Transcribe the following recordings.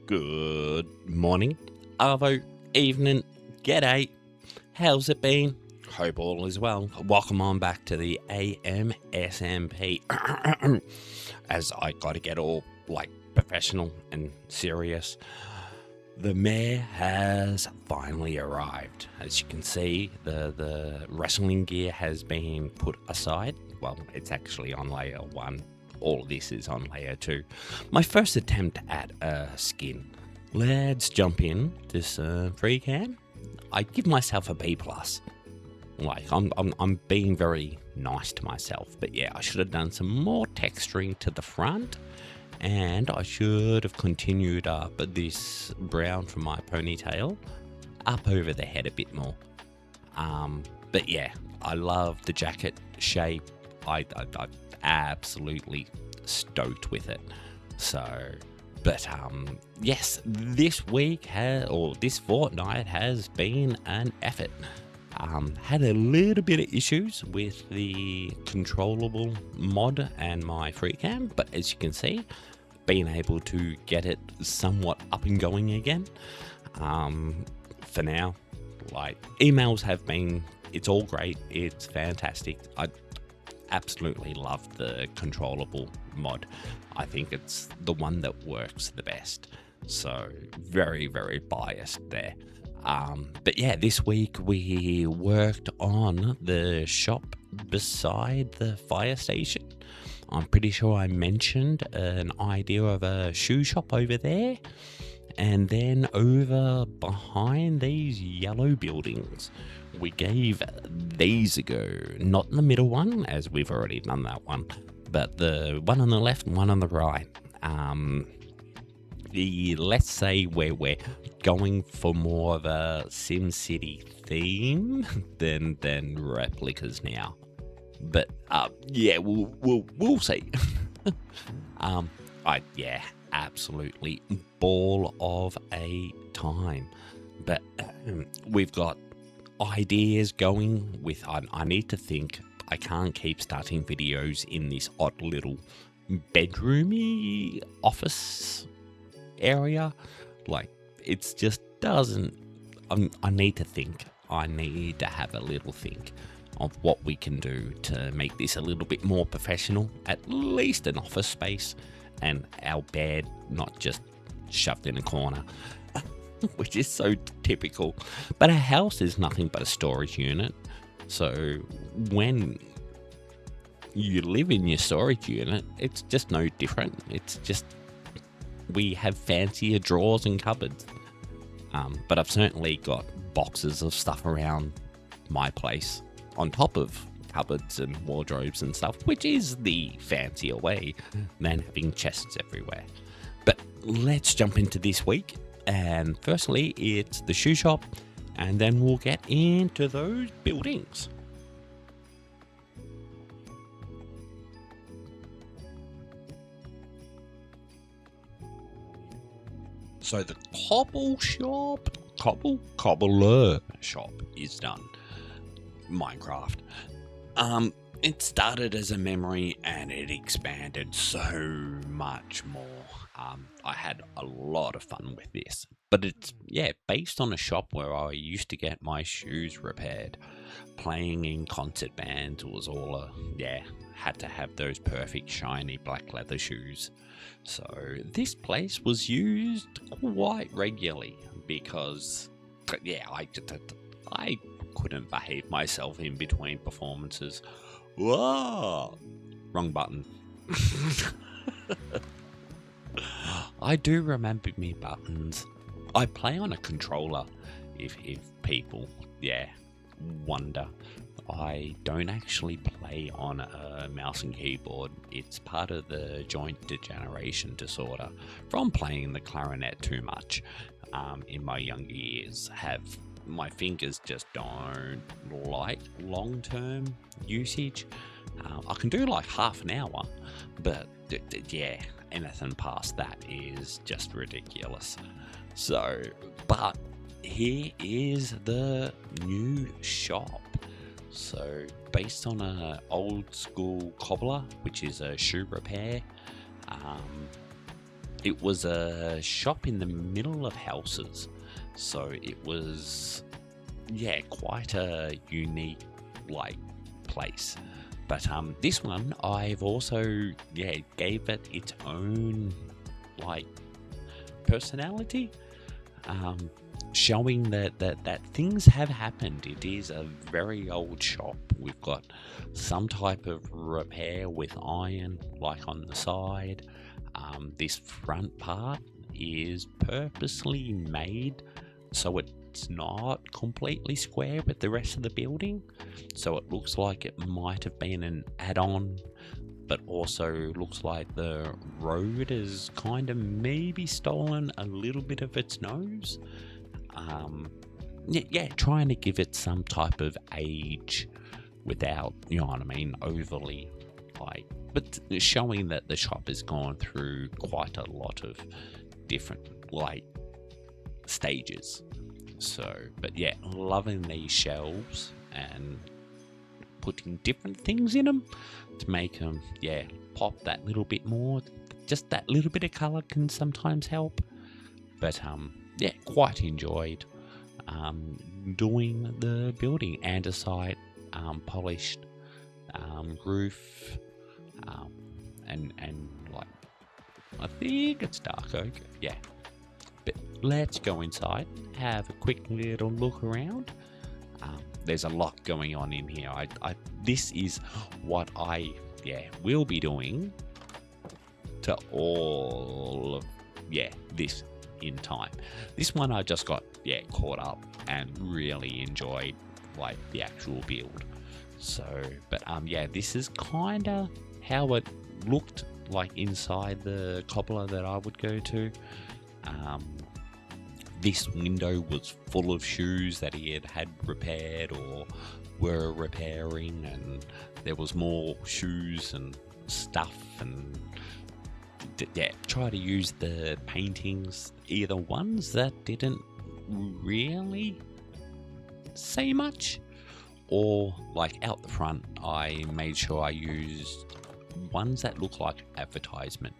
Good morning, arvo, evening, g'day. How's it been? Hope all is well. Welcome on back to the SMP. As I gotta get all professional and serious. The mayor has finally arrived. As you can see, the wrestling gear has been put aside. Well, it's actually on layer 1. All of this is on layer 2. My first attempt at a skin. Let's jump in this free cam. I give myself a B+. I'm being very nice to myself, but yeah, I should have done some more texturing to the front, and I should have continued up this brown from my ponytail up over the head a bit more. But yeah, I love the jacket shape. I absolutely stoked with it. So, but yes, this week this fortnight has been an effort. Had a little bit of issues with the controllable mod and my free cam, but as you can see, been able to get it somewhat up and going again. For now, emails have been, it's all great, it's fantastic. I absolutely love the controllable mod. I think it's the one that works the best. So very, very biased there. But yeah, this week we worked on the shop beside the fire station. I'm pretty sure I mentioned an idea of a shoe shop over there. And then over behind these yellow buildings, we gave these a go. Not the middle one, as we've already done that one, but the one on the left and one on the right. Let's say we're going for more of a SimCity theme than replicas now. But yeah, we'll see. Absolutely ball of a time. But we've got ideas going with. I need to think. I can't keep starting videos in this odd little bedroomy office area. It's just doesn't. I need to think. I need to have a little think of what we can do to make this a little bit more professional, at least an office space, and our bed not just shoved in a corner, which is so typical. But a house is nothing but a storage unit. So when you live in your storage unit, it's just no different. It's just we have fancier drawers and cupboards. But I've certainly got boxes of stuff around my place on top of cupboards and wardrobes and stuff, which is the fancier way than having chests everywhere. But let's jump into this week. And firstly, it's the shoe shop, and then we'll get into those buildings. So the cobbler shop is done. Minecraft. It started as a memory and it expanded so much more. I had a lot of fun with this, but it's based on a shop where I used to get my shoes repaired. Playing in concert bands was all had to have those perfect shiny black leather shoes. So this place was used quite regularly because I couldn't behave myself in between performances. Whoa! Wrong button. I do remember me buttons. I play on a controller, if people wonder. I don't actually play on a mouse and keyboard. It's part of the joint degeneration disorder from playing the clarinet too much in my younger years. My fingers just don't like long-term usage. I can do half an hour, but anything past that is just ridiculous. So, but here is the new shop. So, based on an old school cobbler, which is a shoe repair, it was a shop in the middle of houses, so it was, yeah, quite a unique like place. But this one I've also, yeah, gave it its own like personality, showing that things have happened. It is a very old shop. We've got some type of repair with iron like on the side. This front part is purposely made so it's not completely square with the rest of the building, so it looks like it might have been an add-on, but also looks like the road has kind of maybe stolen a little bit of its nose. Yeah, trying to give it some type of age without, you know what I mean, overly like, but showing that the shop has gone through quite a lot of different like stages. So, but yeah, loving these shelves and putting different things in them to make them, yeah, pop that little bit more. Just that little bit of color can sometimes help. But yeah, quite enjoyed doing the building. Andesite, polished roof, and like, I think it's dark oak. Yeah. But let's go inside, have a quick little look around. There's a lot going on in here. This is what I will be doing to all of this in time. This one I just got caught up and really enjoyed like the actual build. So, but this is kind of how it looked like inside the cobbler that I would go to. This window was full of shoes that he had repaired or were repairing, and there was more shoes and stuff, and try to use the paintings, either ones that didn't really say much, or like out the front I made sure I used ones that look like advertisement.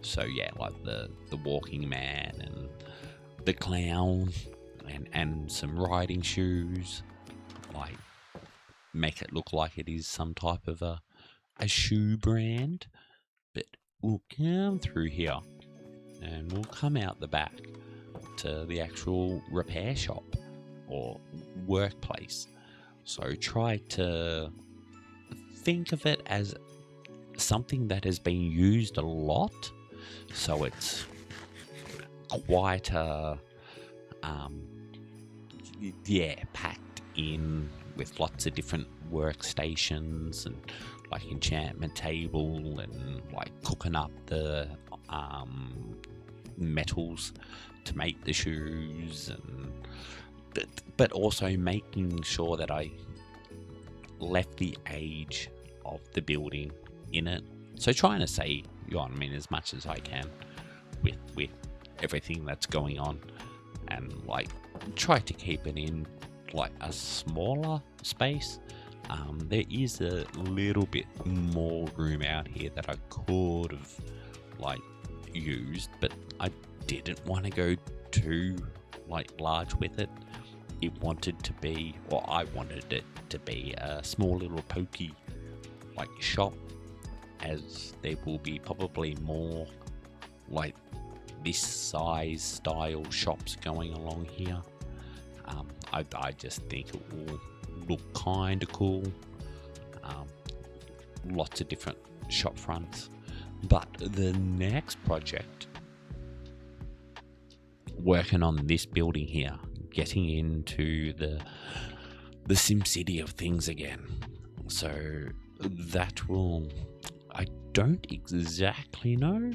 So yeah, like the walking man and the clown and some riding shoes, like make it look like it is some type of a shoe brand. But we'll come through here and we'll come out the back to the actual repair shop or workplace. So try to think of it as something that has been used a lot, so it's quite a packed in with lots of different workstations and like enchantment table and like cooking up the metals to make the shoes, and but also making sure that I left the age of the building in it. So trying to say, you know what I mean, as much as I can with everything that's going on, and like try to keep it in like a smaller space. There is a little bit more room out here that I could have like used, but I didn't want to go too like large with it. It wanted to be, or I wanted it to be, a small little pokey like shop, as there will be probably more like this size style shops going along here. I just think it will look kind of cool. Lots of different shop fronts. But the next project, working on this building here, getting into the SimCity of things again. So that will, I don't exactly know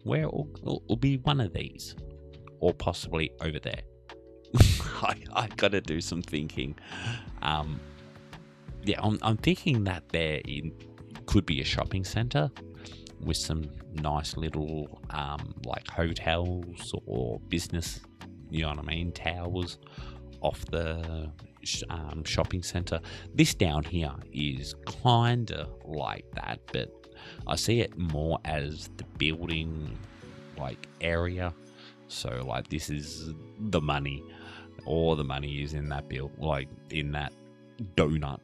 where it'll be, one of these, or possibly over there. I gotta do some thinking. I'm thinking that there could be a shopping centre with some nice little like hotels or business, you know what I mean, towers off the shopping centre. This down here is kind of like that, but I see it more as the building like area. So like this is the money. All the money is in that build, like in that donut.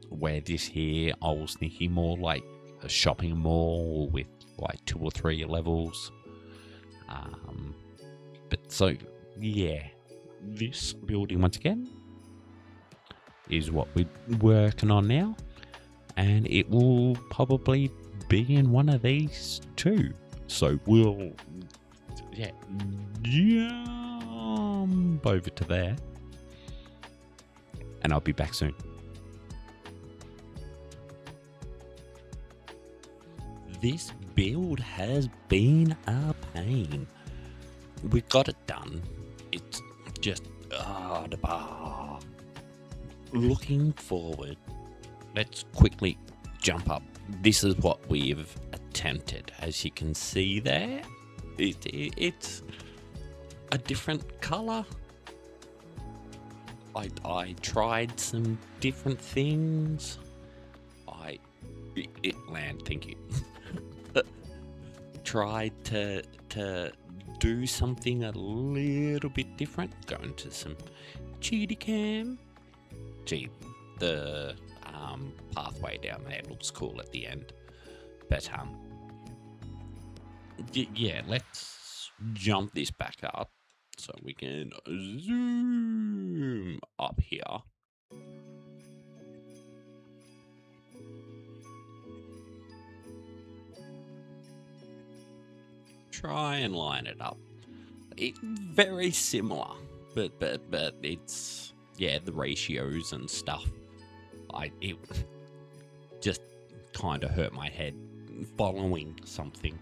Where this here, I was thinking more like a shopping mall with like 2 or 3 levels. But so yeah, this building once again is what we're working on now, and it will probably be in one of these too. So we'll jump over to there, and I'll be back soon. This build has been a pain. We got it done. It's just the bar. Looking forward, let's quickly jump up. This is what we've attempted. As you can see there, it's a different color. I tried some different things. Thank you. Tried to do something a little bit different. Go into some cheaty cam. Gee, the pathway down there looks cool at the end. But yeah, let's jump this back up so we can zoom up here. Try and line it up. It's very similar, but it's, yeah, the ratios and stuff. It just kind of hurt my head following something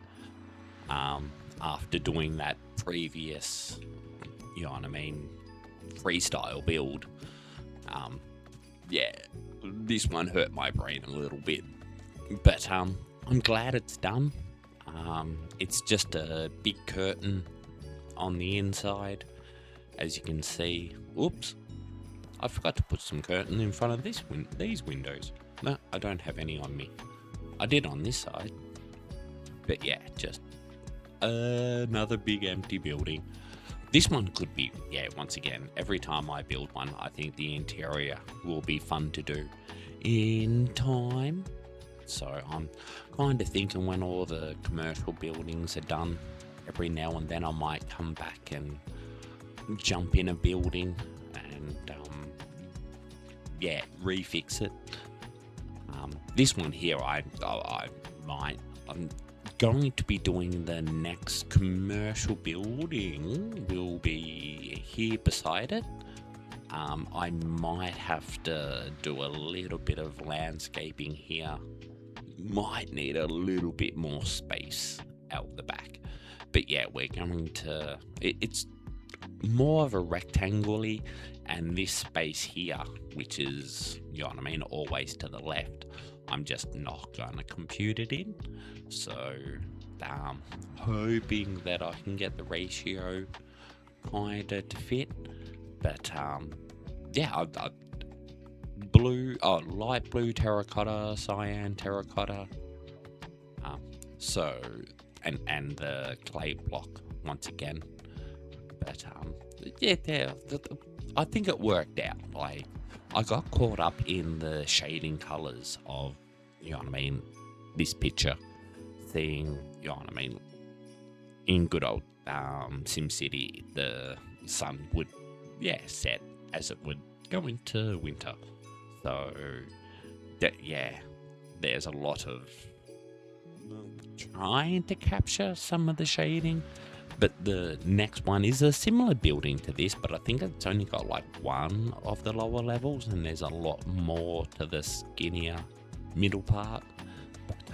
after doing that previous, you know what I mean, freestyle build. Yeah, this one hurt my brain a little bit, but I'm glad it's done. It's just a big curtain on the inside, as you can see. Oops, I forgot to put some curtain in front of these windows. No, I don't have any on me. I did on this side, but yeah, just another big empty building. This one could be, yeah, once again, every time I build one, I think the interior will be fun to do in time. So I'm kind of thinking when all the commercial buildings are done, every now and then I might come back and jump in a building and yeah, refix it. This one here, I'm going to be doing the next commercial building. Will be here beside it. I might have to do a little bit of landscaping here. Might need a little bit more space out the back, but yeah, we're going to, it's more of a rectangular, and this space here, which is, you know what I mean, always to the left, I'm just not going to compute it in. So hoping that I can get the ratio kind of to fit, but yeah, light blue terracotta, cyan terracotta, so and the clay block once again. But yeah, I think it worked out. Like, I got caught up in the shading colors of, you know what I mean, this picture, seeing, you know what I mean, in good old SimCity, the sun would, yeah, set as it would go into winter. So, yeah, there's a lot of trying to capture some of the shading. But the next one is a similar building to this, but I think it's only got like one of the lower levels, and there's a lot more to the skinnier middle part. But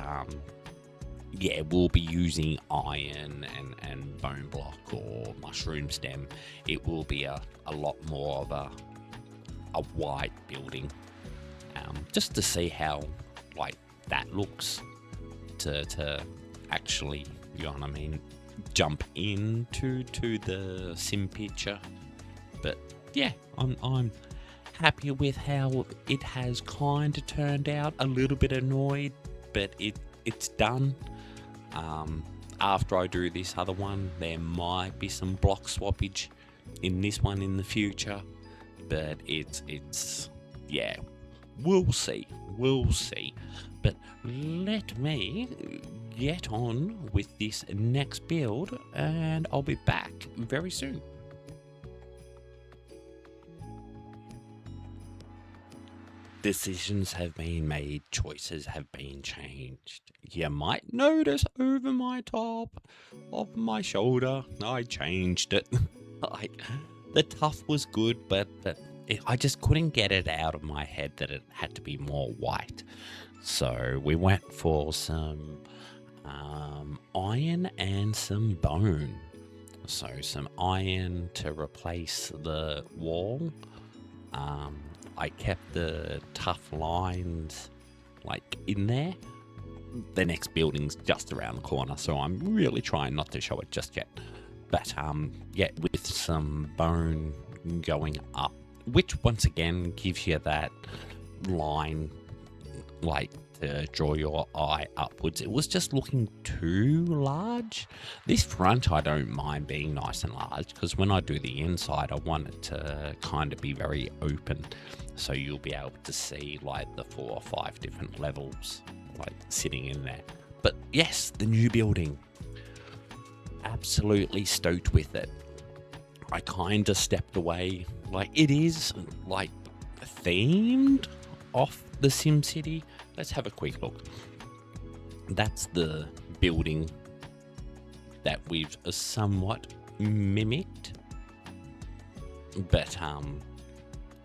yeah, we'll be using iron and bone block or mushroom stem. It will be a lot more of a white building, just to see how like that looks to actually, you know what I mean, jump into the sim picture. But yeah, I'm happy with how it has kind of turned out. A little bit annoyed, but it's done. after I do this other one, there might be some block swappage in this one in the future, but it's yeah, we'll see. But let me get on with this next build, and I'll be back very soon. Decisions have been made, choices have been changed. You might notice over my top of my shoulder, I changed it. The tough was good, but I just couldn't get it out of my head that it had to be more white. So we went for some iron and some bone. So some iron to replace the wall. I kept the tough lines in there. The next building's just around the corner, so I'm really trying not to show it just yet. But yeah, with some bone going up, which once again gives you that line to draw your eye upwards. It was just looking too large. This front I don't mind being nice and large, because when I do the inside I want it to kind of be very open, so you'll be able to see the 4 or 5 different levels sitting in there. But yes, the new building, absolutely stoked with it. I kind of stepped away, it is themed off the SimCity. Let's have a quick look. That's the building that we've somewhat mimicked, but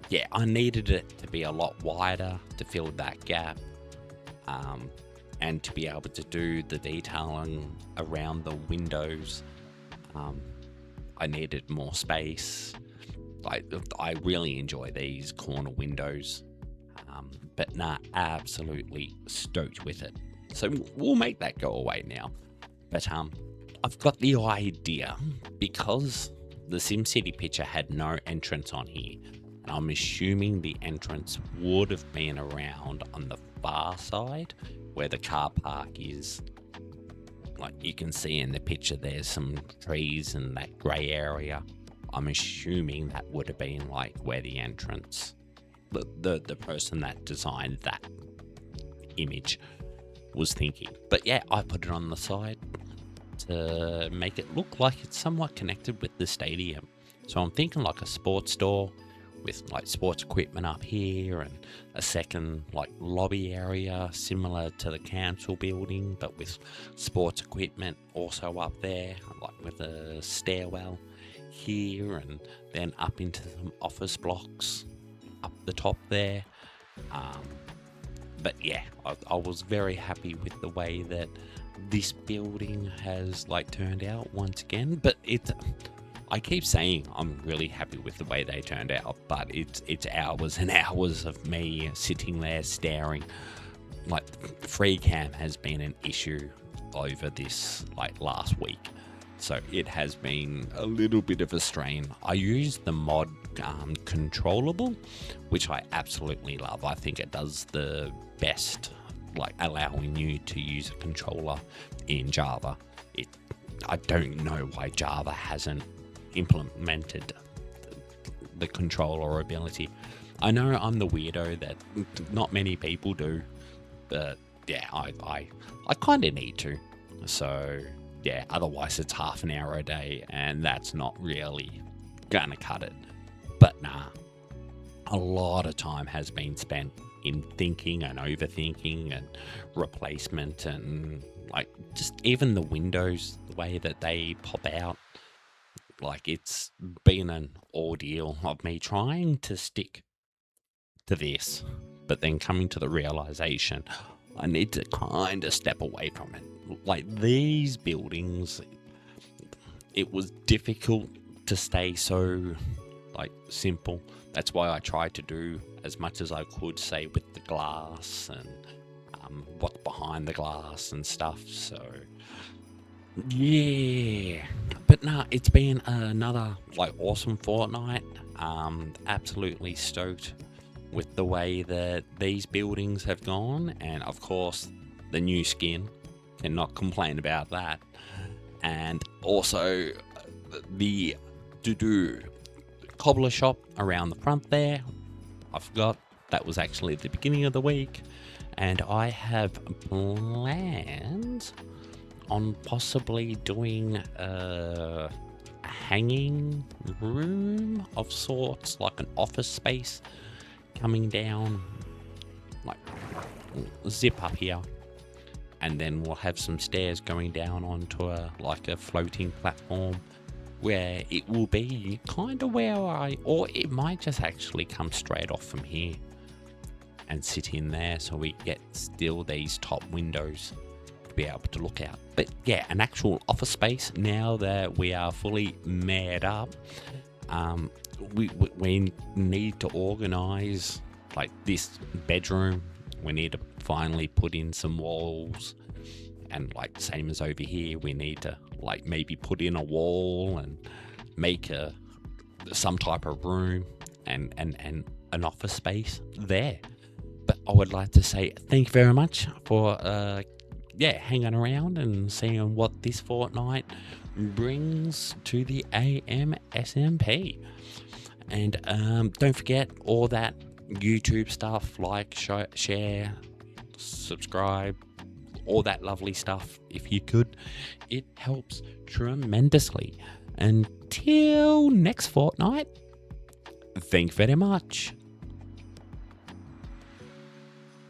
yeah, I needed it to be a lot wider to fill that gap, and to be able to do the detailing around the windows. I needed more space. I really enjoy these corner windows. But absolutely stoked with it. So we'll make that go away now. But I've got the idea, because the SimCity picture had no entrance on here, and I'm assuming the entrance would have been around on the far side where the car park is. You can see in the picture, there's some trees in that grey area. I'm assuming that would have been where the entrance, the person that designed that image was thinking. But yeah, I put it on the side to make it look like it's somewhat connected with the stadium. So I'm thinking a sports store with sports equipment up here, and a second lobby area similar to the council building, but with sports equipment also up there, with a stairwell here, and then up into some office blocks up the top there. But yeah, I was very happy with the way that this building has turned out once again. But I keep saying I'm really happy with the way they turned out, but it's hours and hours of me sitting there staring. Free cam has been an issue over this last week, so it has been a little bit of a strain. I used the mod controllable, which I absolutely love. I think it does the best, allowing you to use a controller in Java. I don't know why Java hasn't implemented the controller ability. I know I'm the weirdo that not many people do, but yeah, I kind of need to. So yeah, otherwise it's half an hour a day, and that's not really gonna cut it. But nah, a lot of time has been spent in thinking and overthinking and replacement, and just even the windows, the way that they pop out. It's been an ordeal of me trying to stick to this, but then coming to the realization I need to kind of step away from it. These buildings, it was difficult to stay so simple. That's why I tried to do as much as I could, say, with the glass and what's behind the glass and stuff. So yeah, but nah, it's been another awesome fortnight. Absolutely stoked with the way that these buildings have gone, and of course the new skin, cannot complain about that. and also the to-do cobbler shop around the front there. I forgot that was actually at the beginning of the week, and I have plans on possibly doing a hanging room of sorts, like an office space coming down, like zip up here, and then we'll have some stairs going down onto a floating platform where it will be kind of where or it might just actually come straight off from here and sit in there, so we get still these top windows to be able to look out. But yeah, an actual office space now that we are fully made up. We need to organize like this bedroom. We need to finally put in some walls, and like same as over here, we need to like maybe put in a wall and make some type of room and an office space there. But I would like to say thank you very much for hanging around and seeing what this fortnight brings to the AM SMP. And don't forget all that YouTube stuff, like, share, subscribe, all that lovely stuff. If you could, it helps tremendously. Until next fortnight, thank you very much.